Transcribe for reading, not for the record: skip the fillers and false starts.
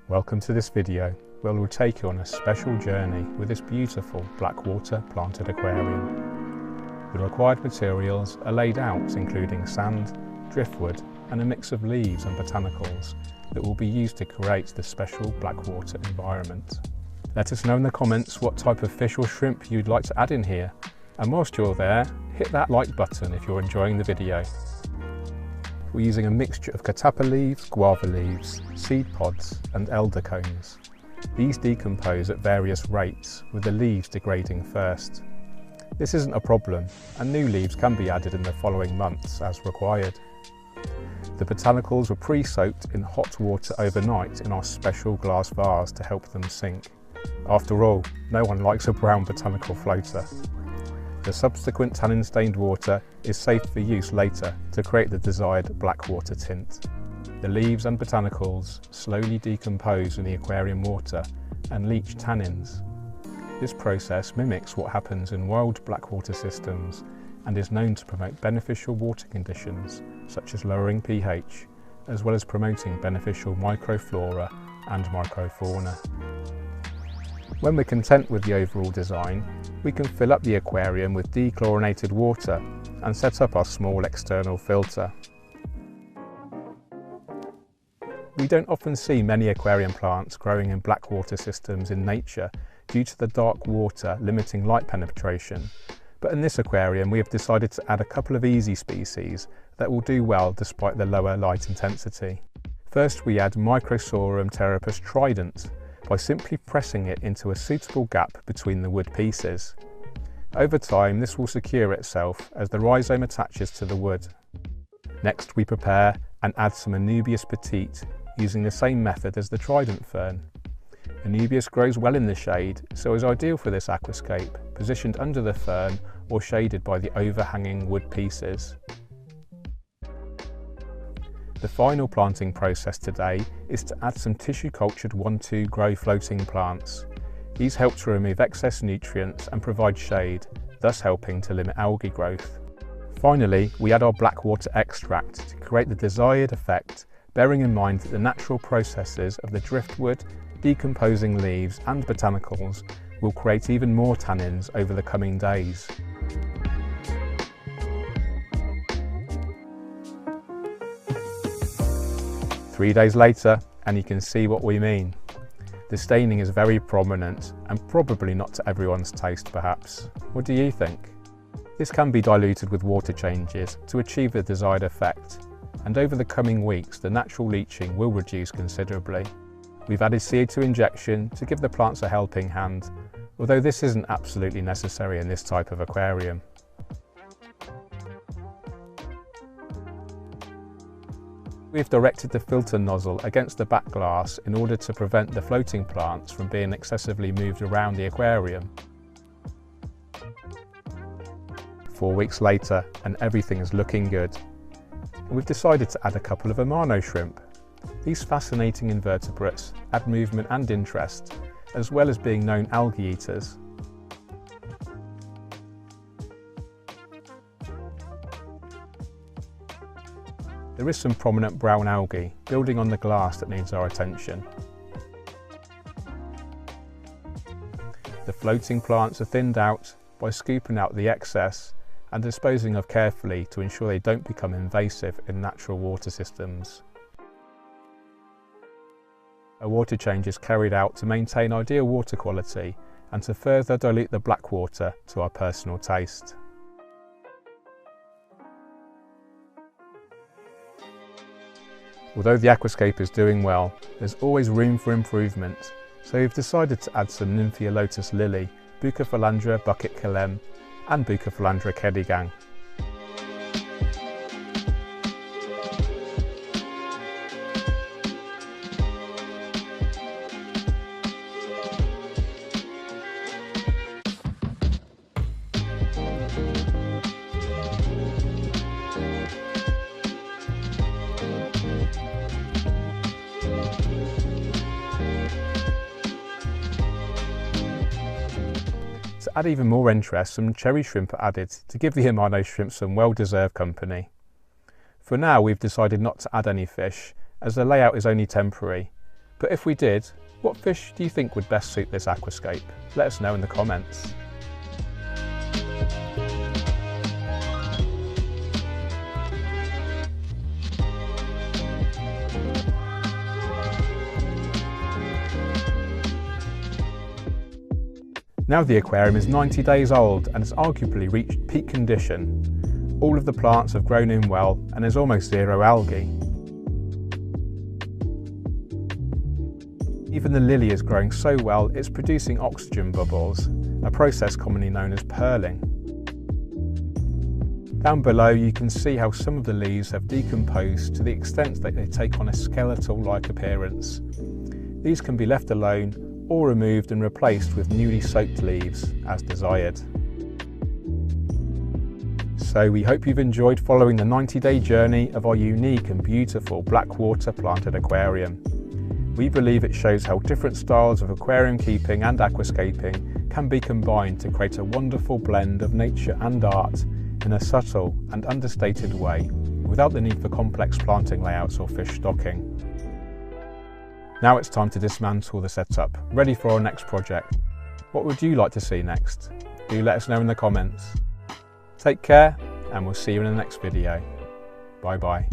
Welcome to this video where we'll take you on a special journey with this beautiful blackwater planted aquarium. The required materials are laid out including sand, driftwood and a mix of leaves and botanicals that will be used to create the special blackwater environment. Let us know in the comments what type of fish or shrimp you'd like to add in here, and whilst you're there, hit that like button if you're enjoying the video. We're using a mixture of catappa leaves, guava leaves, seed pods and elder cones. These decompose at various rates, with the leaves degrading first. This isn't a problem, and new leaves can be added in the following months as required. The botanicals were pre-soaked in hot water overnight in our special glass vase to help them sink. After all, no one likes a brown botanical floater. The subsequent tannin-stained water is safe for use later to create the desired blackwater tint. The leaves and botanicals slowly decompose in the aquarium water and leach tannins. This process mimics what happens in wild blackwater systems and is known to promote beneficial water conditions such as lowering pH, as well as promoting beneficial microflora and microfauna. When we're content with the overall design, we can fill up the aquarium with dechlorinated water and set up our small external filter. We don't often see many aquarium plants growing in blackwater systems in nature due to the dark water limiting light penetration, but in this aquarium we have decided to add a couple of easy species that will do well despite the lower light intensity. First, we add Microsorum pteropus trident by simply pressing it into a suitable gap between the wood pieces. Over time, this will secure itself as the rhizome attaches to the wood. Next, we prepare and add some Anubias petite using the same method as the trident fern. Anubias grows well in the shade, so is ideal for this aquascape, positioned under the fern or shaded by the overhanging wood pieces. The final planting process today is to add some tissue cultured 1-2 grow floating plants. These help to remove excess nutrients and provide shade, thus helping to limit algae growth. Finally, we add our blackwater extract to create the desired effect, bearing in mind that the natural processes of the driftwood, decomposing leaves and botanicals will create even more tannins over the coming days. Three days later, and you can see what we mean. The staining is very prominent and probably not to everyone's taste perhaps. What do you think? This can be diluted with water changes to achieve the desired effect, and over the coming weeks the natural leaching will reduce considerably. We've added CO2 injection to give the plants a helping hand, although this isn't absolutely necessary in this type of aquarium. We've directed the filter nozzle against the back glass in order to prevent the floating plants from being excessively moved around the aquarium. 4 weeks later and everything is looking good. And we've decided to add a couple of Amano shrimp. These fascinating invertebrates add movement and interest, as well as being known algae eaters. There is some prominent brown algae building on the glass that needs our attention. The floating plants are thinned out by scooping out the excess and disposing of carefully to ensure they don't become invasive in natural water systems. A water change is carried out to maintain ideal water quality and to further dilute the blackwater to our personal taste. Although the aquascape is doing well, there's always room for improvement, so we've decided to add some Nympheolotus lily, Bucophalandra bucket calem and Bucophalandra kedigang. To add even more interest, some cherry shrimp are added to give the Amano shrimp some well-deserved company. For now, we've decided not to add any fish, as the layout is only temporary, But if we did, what fish do you think would best suit this aquascape? Let us know in the comments. Now the aquarium is 90 days old and has arguably reached peak condition. All of the plants have grown in well and there's almost zero algae. Even the lily is growing so well it's producing oxygen bubbles, a process commonly known as pearling. Down below you can see how some of the leaves have decomposed to the extent that they take on a skeletal-like appearance. These can be left alone or removed and replaced with newly soaked leaves as desired. So we hope you've enjoyed following the 90-day journey of our unique and beautiful blackwater planted aquarium. We believe it shows how different styles of aquarium keeping and aquascaping can be combined to create a wonderful blend of nature and art in a subtle and understated way, without the need for complex planting layouts or fish stocking. Now it's time to dismantle the setup, ready for our next project. What would you like to see next? Do let us know in the comments. Take care, and we'll see you in the next video. Bye bye.